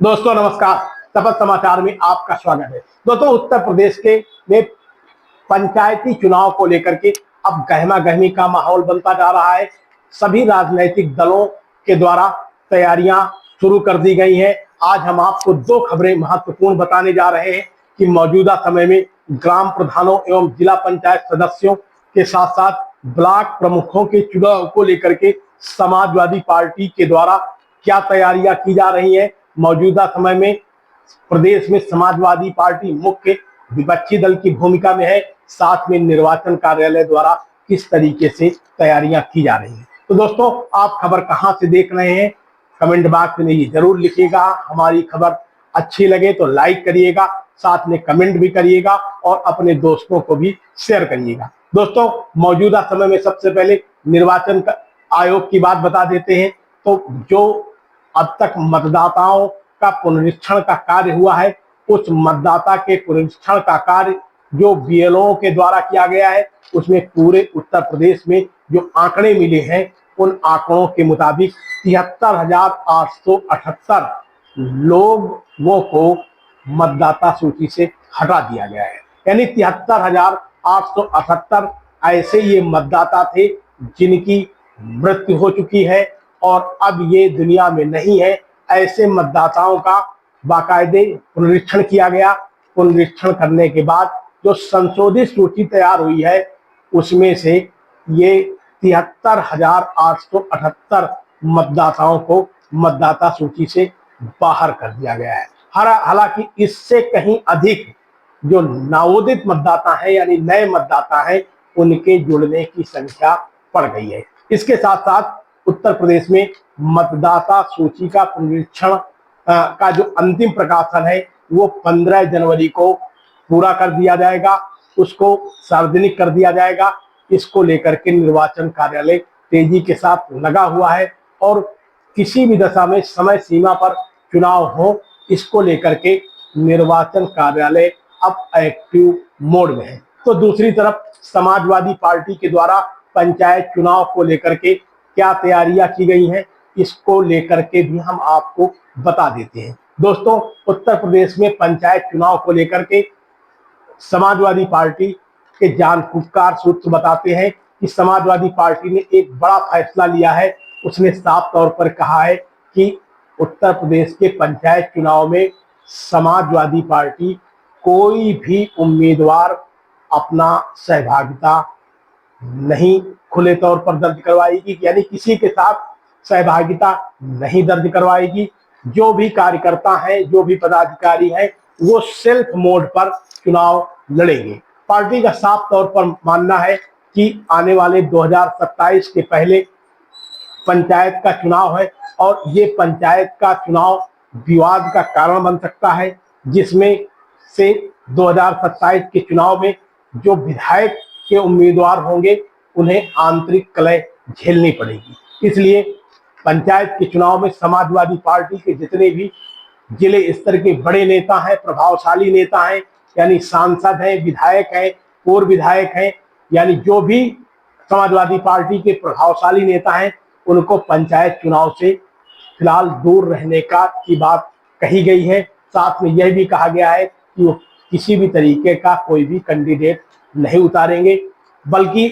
दोस्तों नमस्कार। शपथ समाचार में आपका स्वागत है। दोस्तों उत्तर प्रदेश के में पंचायती चुनाव को लेकर के अब गहमा गहमी का माहौल बनता जा रहा है। सभी राजनीतिक दलों के द्वारा तैयारियां शुरू कर दी गई हैं। आज हम आपको दो खबरें महत्वपूर्ण बताने जा रहे हैं कि मौजूदा समय में ग्राम प्रधानों एवं जिला पंचायत सदस्यों के साथ साथ ब्लॉक प्रमुखों के चुनाव को लेकर के समाजवादी पार्टी के द्वारा क्या तैयारियां की जा रही हैं। मौजूदा समय में प्रदेश में समाजवादी पार्टी मुख्य विपक्षी दल की भूमिका में है, साथ में निर्वाचन कार्यालय द्वारा किस तरीके से तैयारियां की जा रही हैं। तो दोस्तों आप खबर कहां से देख रहे हैं, कमेंट बॉक्स में ये जरूर लिखिएगा। हमारी खबर अच्छी लगे तो लाइक करिएगा, साथ में कमेंट भी करिएगा और अपने दोस्तों को भी शेयर करिएगा। दोस्तों मौजूदा समय में सबसे पहले निर्वाचन आयोग की बात बता देते हैं। तो जो अब तक मतदाताओं का पुनरीक्षण का कार्य हुआ है, उस मतदाता के पुनरीक्षण का कार्य जो बीएलओ के द्वारा किया गया है, उसमें पूरे उत्तर प्रदेश में जो आंकड़े मिले हैं, उन आंकड़ों के मुताबिक 73,878 लोगों को मतदाता सूची से हटा दिया गया है। यानी 73,878 ऐसे ये मतदाता थे जिनकी मृत्यु हो चुकी है और अब ये दुनिया में नहीं है। ऐसे मतदाताओं का बाकायदे पुनरीक्षण किया गया। पुनरीक्षण करने के बाद जो संशोधित सूची तैयार हुई है, उसमें से ये 73,878 मतदाताओं को मतदाता सूची से बाहर कर दिया गया है। हालांकि इससे कहीं अधिक जो नवोदित मतदाता हैं यानी नए मतदाता हैं, उनके जुड़ने की संख्या बढ़ गई है। इसके साथ साथ उत्तर प्रदेश में मतदाता सूची का पुनरीक्षण का जो अंतिम प्रकाशन है वो 15 जनवरी को पूरा कर दिया जाएगा, उसको सार्वजनिक कर दिया जाएगा। इसको लेकर के निर्वाचन कार्यालय तेजी के साथ लगा हुआ है और किसी भी दशा में समय सीमा पर चुनाव हो, इसको लेकर के निर्वाचन कार्यालय अब एक्टिव मोड में है। तो दूसरी तरफ समाजवादी पार्टी के द्वारा पंचायत चुनाव को लेकर के क्या तैयारियां की गई हैं, इसको लेकर के भी हम आपको बता देते हैं। दोस्तों उत्तर प्रदेश में पंचायत चुनाव को लेकर के समाजवादी पार्टी के जानकार सूत्र बताते हैं कि समाजवादी पार्टी ने एक बड़ा फैसला लिया है। उसने साफ तौर पर कहा है कि उत्तर प्रदेश के पंचायत चुनाव में समाजवादी पार्टी कोई भी उम्मीदवार अपना सहभागिता नहीं खुले तौर पर दर्ज करवाएगी, यानी किसी के साथ सहभागिता नहीं दर्ज करवाएगी। जो भी कार्यकर्ता हैं, जो भी पदाधिकारी हैं, वो सेल्फ मोड पर चुनाव लड़ेंगे। पार्टी का साफ तौर पर मानना है कि आने वाले 2027 के पहले पंचायत का चुनाव है और ये पंचायत का चुनाव विवाद का कारण बन सकता है, जिसमें से 2027 के चुनाव में जो विधायक के उम्मीदवार होंगे उन्हें आंतरिक कलह झेलनी पड़ेगी। इसलिए पंचायत के चुनाव में समाजवादी पार्टी के जितने भी जिले स्तर के बड़े नेता हैं, प्रभावशाली नेता हैं, यानी सांसद हैं, विधायक हैं, पूर्व विधायक हैं, यानी जो भी समाजवादी पार्टी के प्रभावशाली नेता हैं, उनको पंचायत चुनाव से फिलहाल दूर रहने की बात कही गई है। साथ में यह भी कहा गया है कि वो किसी भी तरीके का कोई भी कैंडिडेट नहीं उतारेंगे, बल्कि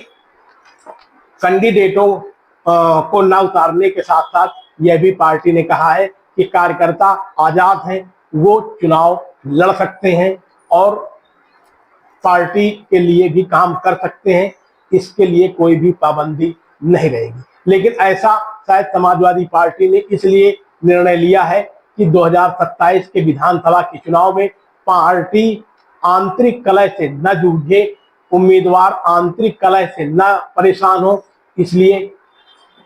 कैंडिडेटों को न उतारने के साथ साथ यह भी पार्टी ने कहा है कि कार्यकर्ता आजाद हैं, वो चुनाव लड़ सकते हैं और पार्टी के लिए भी काम कर सकते हैं। इसके लिए कोई भी पाबंदी नहीं रहेगी। लेकिन ऐसा शायद समाजवादी पार्टी ने इसलिए निर्णय लिया है कि 2027 के विधानसभा के चुनाव में पार्टी आंतरिक कलह से न जूझे, उम्मीदवार आंतरिक कलह से न परेशान हो। इसलिए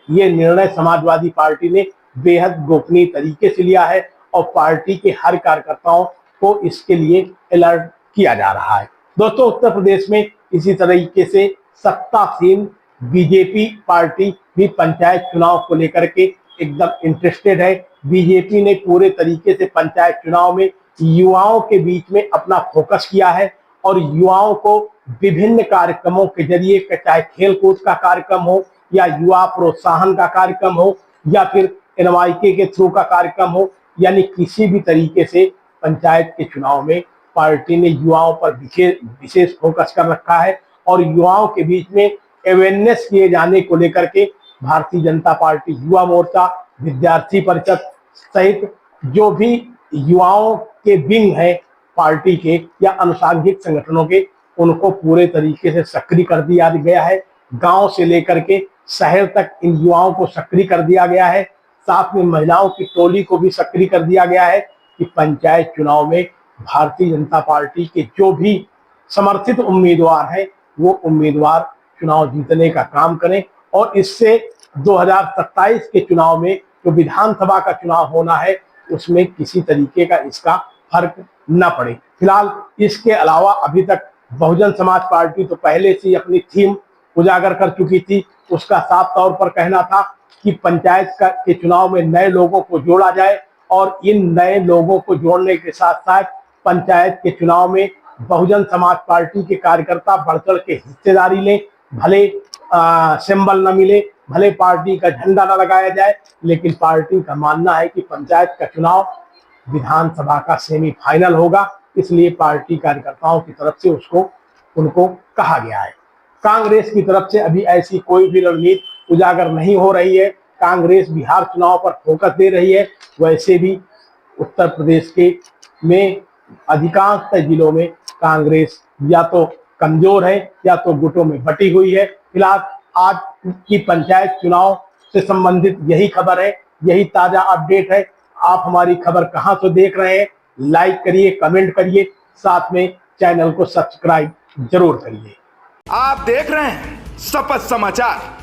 ये निर्णय समाजवादी पार्टी ने बेहद गोपनीय तरीके से लिया है और पार्टी के हर कार्यकर्ताओं को इसके लिए अलर्ट किया जा रहा है। दोस्तों उत्तर प्रदेश में इसी तरीके से सत्तासीन बीजेपी पार्टी भी पंचायत चुनाव को लेकर के एकदम इंटरेस्टेड है। बीजेपी ने पूरे तरीके से पंचायत चुनाव में युवाओं के बीच में अपना फोकस किया है और युवाओं को विभिन्न कार्यक्रमों के जरिए, चाहे खेल कूद का कार्यक्रम हो या युवा प्रोत्साहन का कार्यक्रम हो या फिर NYK के थ्रू का कार्यक्रम हो यानी किसी भी तरीके से पंचायत के चुनाव में पार्टी ने युवाओं पर विशेष फोकस कर रखा है और युवाओं के बीच में अवेयरनेस किए जाने को लेकर के भारतीय जनता पार्टी युवा मोर्चा, विद्यार्थी परिषद सहित जो भी युवाओं के विंग है पार्टी के या अनुसांघिक संगठनों के, उनको पूरे तरीके से सक्रिय कर दिया गया है। गांव से लेकर के शहर तक इन युवाओं को सक्रिय कर दिया गया है। साथ में महिलाओं की टोली को भी सक्रिय कर दिया गया है कि पंचायत चुनाव में भारतीय जनता पार्टी के जो भी समर्थित उम्मीदवार हैं वो उम्मीदवार चुनाव जीतने का काम करें और इससे 2027 के चुनाव में जो विधानसभा का चुनाव होना है उसमें किसी तरीके का इसका फर्क न पड़े। फिलहाल इसके अलावा अभी तक बहुजन समाज पार्टी तो पहले से अपनी थीम उजागर कर चुकी थी। उसका साफ तौर पर कहना था कि पंचायत के चुनाव में नए लोगों को जोड़ा जाए और इन नए लोगों को जोड़ने के साथ साथ पंचायत के चुनाव में बहुजन समाज पार्टी के कार्यकर्ता बढ़ चढ़ के हिस्सेदारी लें। भले सिंबल न मिले, भले पार्टी का झंडा न लगाया जाए, लेकिन पार्टी का मानना है कि पंचायत का चुनाव विधानसभा का सेमीफाइनल होगा, इसलिए पार्टी कार्यकर्ताओं की तरफ से उनको कहा गया है। कांग्रेस की तरफ से अभी ऐसी कोई भी रणनीति उजागर नहीं हो रही है। कांग्रेस बिहार चुनाव पर फोकस दे रही है। वैसे भी उत्तर प्रदेश के में अधिकांश जिलों में कांग्रेस या तो कमजोर है या तो गुटों में बटी हुई है। फिलहाल आज की पंचायत चुनाव से संबंधित यही खबर है, यही ताजा अपडेट है। आप हमारी खबर कहां से देख रहे हैं, लाइक करिए, कमेंट करिए, साथ में चैनल को सब्सक्राइब जरूर करिए। आप देख रहे हैं शपथ समाचार।